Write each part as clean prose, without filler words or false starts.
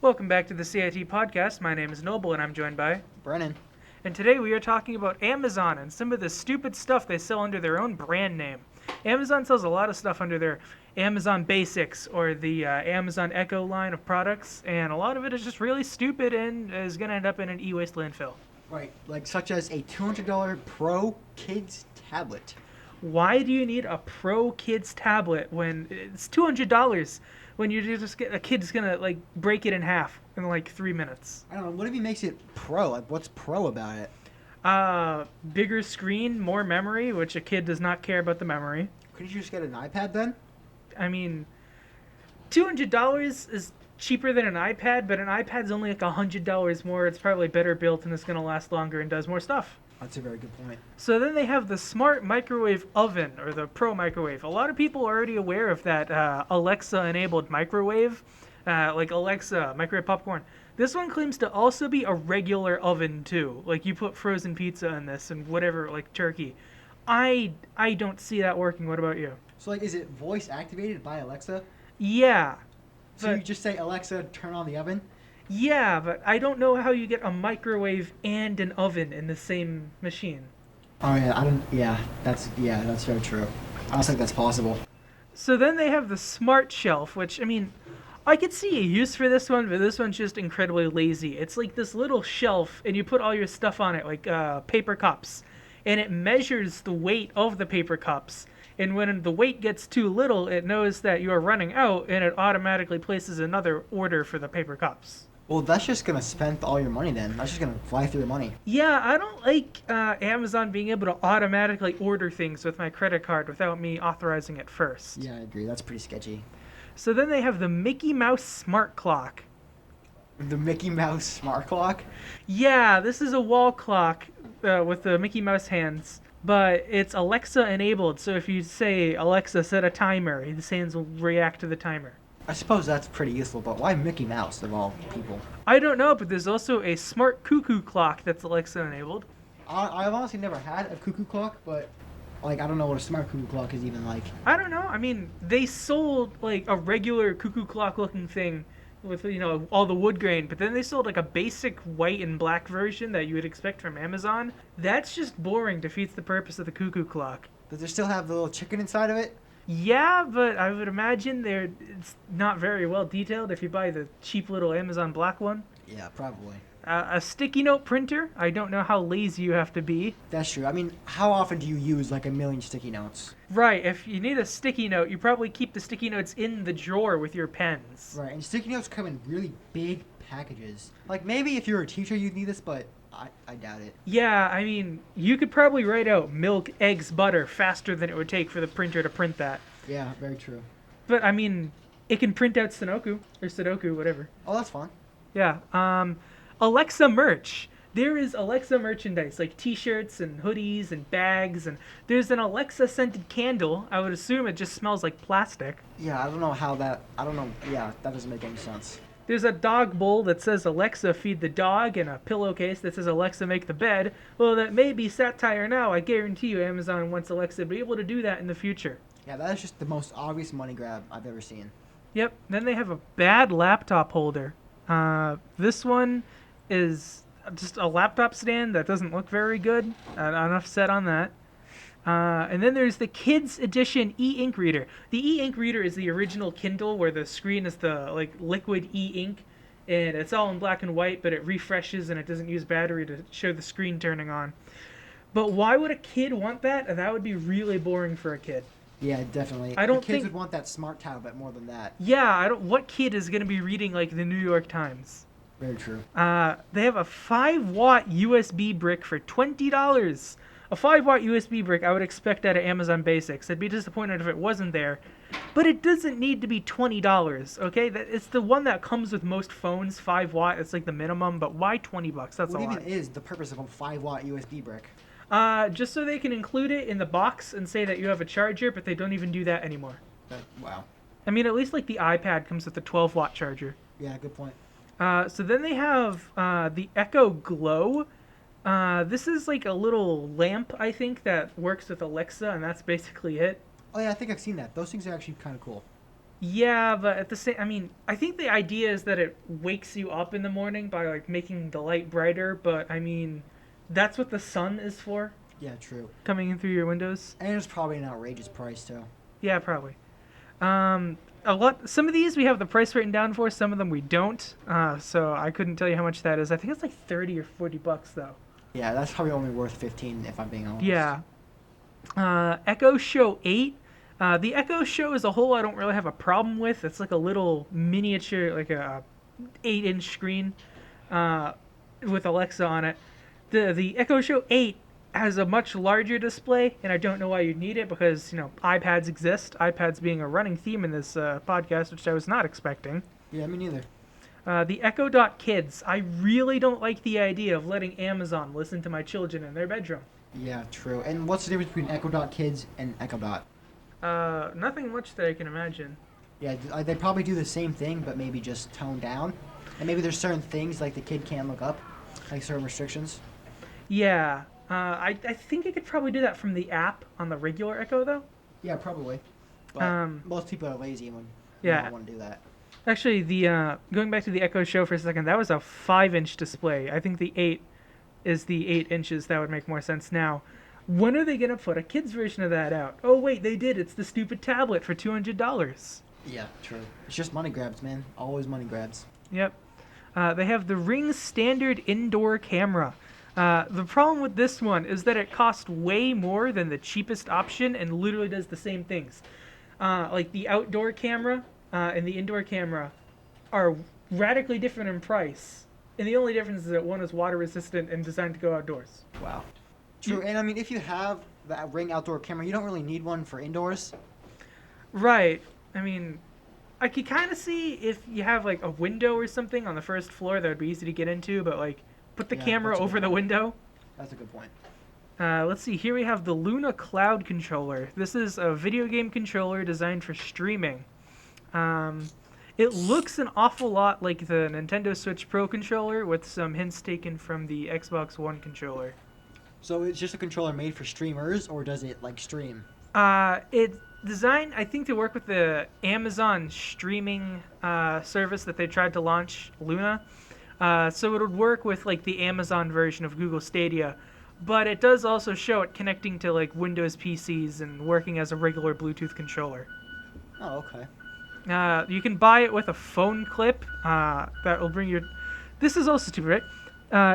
Welcome back to the CIT podcast. My name is Noble and I'm joined by... Brennan. And today we are talking about Amazon and some of the stupid stuff they sell under their own brand name. Amazon sells a lot of stuff under their Amazon Basics or the Amazon Echo line of products, and a lot of it is just really stupid and is going to end up in an e-waste landfill. Right, like such as a $200 Pro Kids tablet. Why do you need a Pro Kids tablet when it's $200 when you just get a kid's going to like break it in half in like 3 minutes? I don't know, what if he makes it pro? Like, what's pro about it? Bigger screen, more memory, which a kid does not care about the memory. Couldn't you just get an iPad then? I mean, $200 is cheaper than an iPad, but an iPad's only like $100 more. It's probably better built and it's going to last longer and does more stuff. That's a very good point. So then they have the smart microwave oven, or the Pro Microwave. A lot of people are already aware of that Alexa-enabled microwave, like Alexa, microwave popcorn. This one claims to also be a regular oven too. Like you put frozen pizza in this and whatever, like turkey. I don't see that working. What about you? So, like, is it voice activated by Alexa? Yeah. So you just say, Alexa, turn on the oven? Yeah, but I don't know how you get a microwave and an oven in the same machine. Oh, yeah, that's very true. I don't think that's possible. So then they have the smart shelf, which, I mean, I could see a use for this one, but this one's just incredibly lazy. It's like this little shelf, and you put all your stuff on it, like paper cups, and it measures the weight of the paper cups. And when the weight gets too little, it knows that you are running out, and it automatically places another order for the paper cups. Well, that's just going to spend all your money then. That's just going to fly through the money. Yeah, I don't like Amazon being able to automatically order things with my credit card without me authorizing it first. Yeah, I agree. That's pretty sketchy. So then they have the Mickey Mouse Smart Clock. The Mickey Mouse smart clock? Yeah, this is a wall clock with the Mickey Mouse hands, but it's Alexa enabled. So if you say, Alexa, set a timer, his hands will react to the timer. I suppose that's pretty useful, but why Mickey Mouse of all people? I don't know, but there's also a smart cuckoo clock that's Alexa enabled. I've honestly never had a cuckoo clock, but like I don't know what a smart cuckoo clock is even like. I don't know. I mean, they sold like a regular cuckoo clock looking thing with, you know, all the wood grain, but then they sold like a basic white and black version that you would expect from Amazon. That's just boring, defeats the purpose of the cuckoo clock. Does it still have the little chicken inside of it? Yeah, but I would imagine it's not very well detailed if you buy the cheap little Amazon black one. Yeah, probably. A sticky note printer. I don't know how lazy you have to be. That's true. I mean, how often do you use like a million sticky notes? Right, if you need a sticky note, you probably keep the sticky notes in the drawer with your pens. Right, and sticky notes come in really big packages. Like maybe if you're a teacher you'd need this, but I doubt it. Yeah, I mean, you could probably write out milk, eggs, butter faster than it would take for the printer to print that. Yeah, very true. But, I mean, it can print out Sudoku, whatever. Oh, that's fun. Yeah, Alexa merch. There is Alexa merchandise, like t-shirts and hoodies and bags, and there's an Alexa-scented candle. I would assume it just smells like plastic. Yeah, I don't know. Yeah, that doesn't make any sense. There's a dog bowl that says Alexa feed the dog and a pillowcase that says Alexa make the bed. Well, that may be satire now. I guarantee you Amazon wants Alexa to be able to do that in the future. Yeah, that is just the most obvious money grab I've ever seen. Yep. Then they have a bad laptop holder. This one is just a laptop stand that doesn't look very good. Enough said on that. And then there's the Kids Edition e-ink reader. The e-ink reader is the original Kindle where the screen is the like liquid e-ink, and it's all in black and white, but it refreshes and it doesn't use battery to show the screen turning on. But why would a kid want that? That would be really boring for a kid. Yeah, definitely. I don't Kids think would want that smart tablet more than that. Yeah, what kid is going to be reading like the New York Times? Very true. They have a 5-watt USB brick for $20. A 5-watt USB brick I would expect out of Amazon Basics. I'd be disappointed if it wasn't there. But it doesn't need to be $20, okay? It's the one that comes with most phones, 5-watt. It's like the minimum, but why $20? That's a lot. What even is the purpose of a 5-watt USB brick? Just so they can include it in the box and say that you have a charger, but they don't even do that anymore. Wow. I mean, at least like the iPad comes with a 12-watt charger. Yeah, good point. So then they have the Echo Glow. This is like a little lamp, I think, that works with Alexa, and that's basically it. Oh yeah, I think I've seen that. Those things are actually kind of cool. Yeah, but at the same, I mean, I think the idea is that it wakes you up in the morning by like making the light brighter. But I mean, that's what the sun is for, Yeah, true. coming in through your windows. And it's probably an outrageous price too. Yeah, probably. Um, a lot. Some of these we have the price written down for. Some of them we don't. So I couldn't tell you how much that is. I think it's like $30 or $40 though. Yeah, that's probably only worth 15 if I'm being honest. Yeah. Echo Show 8. The Echo Show as a whole, I don't really have a problem with. It's like a little miniature, like a 8-inch screen uh, with Alexa on it. The Echo Show 8 has a much larger display, and I don't know why you'd need it because iPads exist. iPads being a running theme in this podcast, which I was not expecting. Yeah, me neither. The Echo Dot Kids. I really don't like the idea of letting Amazon listen to my children in their bedroom. Yeah, true. And what's the difference between Echo Dot Kids and Echo Dot? Nothing much that I can imagine. Yeah, they probably do the same thing, but maybe just toned down. And maybe there's certain things like the kid can't look up, like certain restrictions. Yeah, I think I could probably do that from the app on the regular Echo though. Yeah, probably. But most people are lazy and Yeah. don't want to do that. Actually, the going back to the Echo Show for a second, that was a 5-inch display. I think the 8 is the 8 inches. That would make more sense now. When are they gonna put a kids version of that out? Oh wait, they did. It's the stupid tablet for $200. Yeah, true. It's just money grabs, man. Always money grabs. Yep. They have the Ring Standard Indoor Camera. The problem with this one is that it costs way more than the cheapest option and literally does the same things. Like the outdoor camera and the indoor camera are radically different in price. And the only difference is that one is water resistant and designed to go outdoors. Wow. True, and I mean, if you have that Ring outdoor camera, you don't really need one for indoors. Right. I mean, I could kind of see if you have like a window or something on the first floor that would be easy to get into, but like put the Yeah, camera that's a over good the point. window. That's a good point. Let's see. Here we have the Luna Cloud Controller. This is a video game controller designed for streaming. It looks an awful lot like the Nintendo Switch Pro controller with some hints taken from the Xbox One controller. So it's just a controller made for streamers, or does it like stream? It's designed, I think, to work with the Amazon streaming service that they tried to launch, Luna. So it would work with like the Amazon version of Google Stadia, but it does also show it connecting to like Windows PCs and working as a regular Bluetooth controller. Oh, okay. You can buy it with a phone clip that will bring your. This is also stupid, right?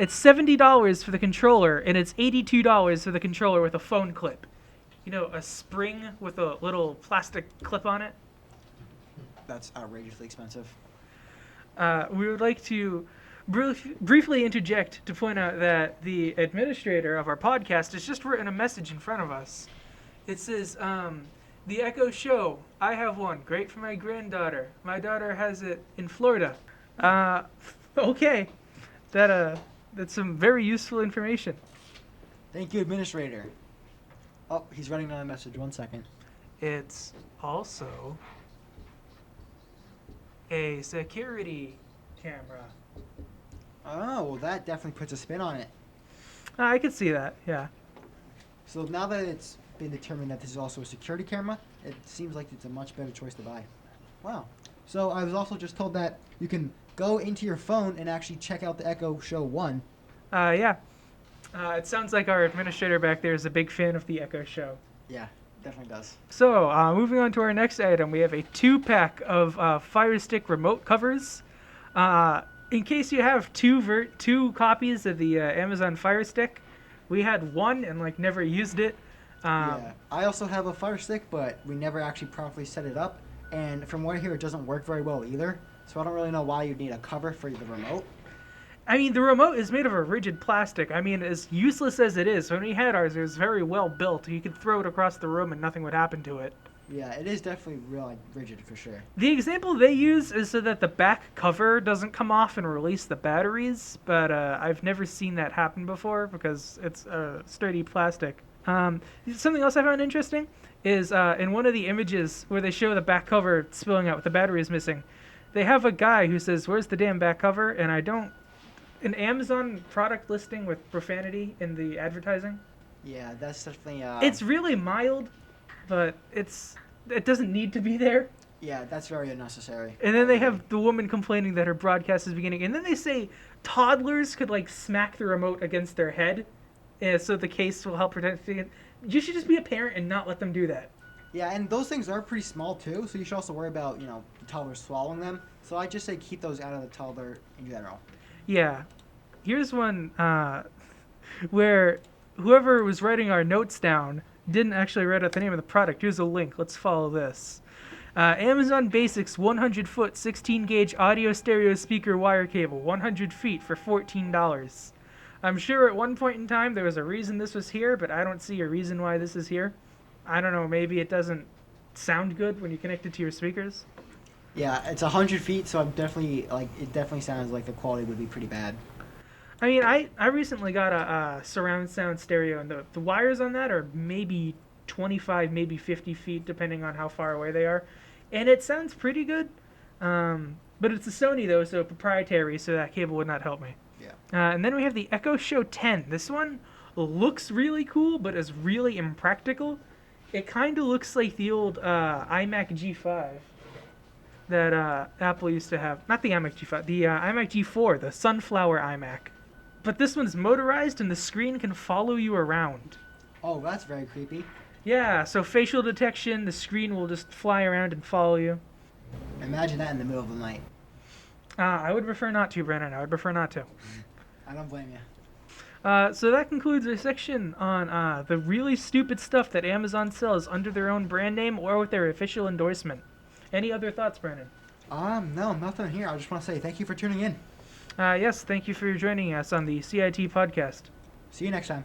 It's $70 for the controller, and it's $82 for the controller with a phone clip. You know, a spring with a little plastic clip on it. That's outrageously expensive. We would like to briefly interject to point out that the administrator of our podcast has just written a message in front of us. It says, the Echo Show. I have one. Great for my granddaughter. My daughter has it in Florida. Okay. That's some very useful information. Thank you, administrator. Oh, he's writing down a message. 1 second. It's also a security camera. Oh, well, that definitely puts a spin on it. I could see that, yeah. So now that it's been determined that this is also a security camera, it seems like it's a much better choice to buy. Wow. So I was also just told that you can go into your phone and actually check out the Echo Show 1. Yeah. It sounds like our administrator back there is a big fan of the Echo Show. Yeah, definitely does. So, moving on to our next item, we have a 2-pack of Fire Stick remote covers. In case you have two copies of the Amazon Fire Stick, we had one and like never used it. Yeah. I also have a Fire Stick, but we never actually properly set it up. And from what I hear, it doesn't work very well either. So I don't really know why you'd need a cover for the remote. I mean, the remote is made of a rigid plastic. I mean, as useless as it is, when we had ours, it was very well built. You could throw it across the room and nothing would happen to it. Yeah, it is definitely real rigid for sure. The example they use is so that the back cover doesn't come off and release the batteries, but I've never seen that happen before because it's sturdy plastic. Something else I found interesting is in one of the images where they show the back cover spilling out with the batteries missing, they have a guy who says, "Where's the damn back cover?" And an Amazon product listing with profanity in the advertising. Yeah, that's definitely. It's really mild, but it doesn't need to be there. Yeah, that's very unnecessary. And then they have the woman complaining that her broadcast is beginning. And then they say toddlers could like smack the remote against their head, so the case will help protect it. You should just be a parent and not let them do that. Yeah, and those things are pretty small too, so you should also worry about, the toddler swallowing them. So I just say keep those out of the toddler in general. Yeah. Here's one where whoever was writing our notes down didn't actually write out the name of the product. Here's a link. Let's follow this. Amazon Basics 100-foot 16-gauge audio stereo speaker wire cable, 100 feet for $14. I'm sure at one point in time there was a reason this was here, but I don't see a reason why this is here. I don't know, maybe it doesn't sound good when you connect it to your speakers. Yeah, it's 100 feet, so it definitely sounds like the quality would be pretty bad. I mean, I recently got a surround sound stereo, and the wires on that are maybe 25, maybe 50 feet, depending on how far away they are. And it sounds pretty good. But it's a Sony, though, so proprietary, so that cable would not help me. Yeah. And then we have the Echo Show 10. This one looks really cool, but is really impractical. It kind of looks like the old iMac G5 that Apple used to have. Not the iMac G5, the iMac G4, the Sunflower iMac. But this one's motorized, and the screen can follow you around. Oh, that's very creepy. Yeah, so facial detection, the screen will just fly around and follow you. Imagine that in the middle of the night. I would prefer not to, Brennan. I would prefer not to. I don't blame you. So that concludes our section on the really stupid stuff that Amazon sells under their own brand name or with their official endorsement. Any other thoughts, Brennan? No, nothing here. I just want to say thank you for tuning in. Yes, thank you for joining us on the CIT podcast. See you next time.